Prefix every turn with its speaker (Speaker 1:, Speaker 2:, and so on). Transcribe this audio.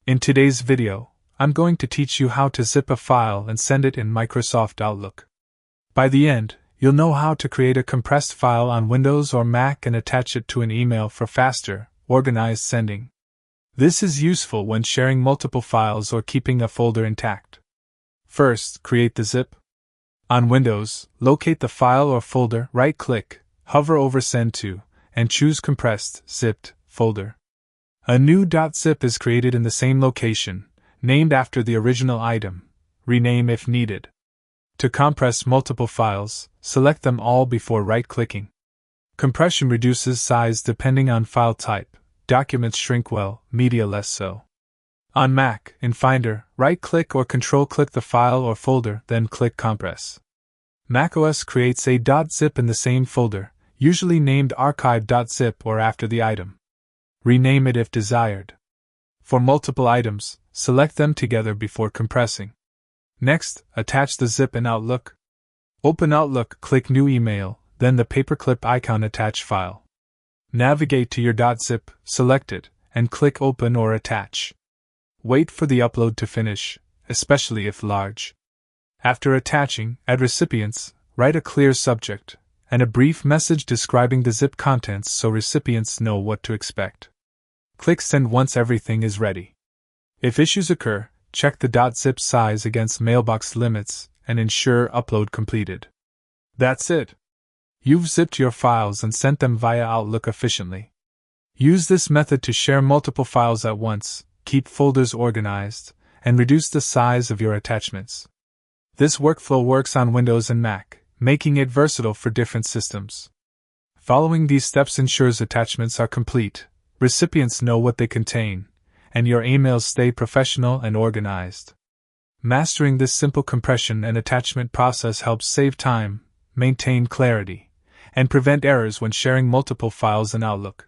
Speaker 1: In today's video, I'm going to teach you how to zip a file and send it in Microsoft Outlook. By the end, you'll know how to create a compressed file on Windows or Mac and attach it to an email for faster, organized sending. This is useful when sharing multiple files or keeping a folder intact. First, create the zip. On Windows, locate the file or folder, right-click, hover over Send To, and choose Compressed, Zipped, folder. A new .zip is created in the same location, named after the original item. Rename if needed. To compress multiple files, select them all before right-clicking. Compression reduces size depending on file type. Documents shrink well, media less so. On Mac, in Finder, right-click or Control-click the file or folder, then click Compress. macOS creates a .zip in the same folder, usually named archive.zip or after the item. Rename it if desired. For multiple items, select them together before compressing. Next, attach the zip in Outlook. Open Outlook, click New Email, then the paperclip icon Attach File. Navigate to your .zip, select it, and click Open or Attach. Wait for the upload to finish, especially if large. After attaching, add Recipients, write a clear subject, and a brief message describing the zip contents so recipients know what to expect. Click Send once everything is ready. If issues occur, check the .zip size against mailbox limits and ensure upload completed. That's it. You've zipped your files and sent them via Outlook efficiently. Use this method to share multiple files at once, keep folders organized, and reduce the size of your attachments. This workflow works on Windows and Mac, making it versatile for different systems. Following these steps ensures attachments are complete, recipients know what they contain, and your emails stay professional and organized. Mastering this simple compression and attachment process helps save time, maintain clarity, and prevent errors when sharing multiple files in Outlook.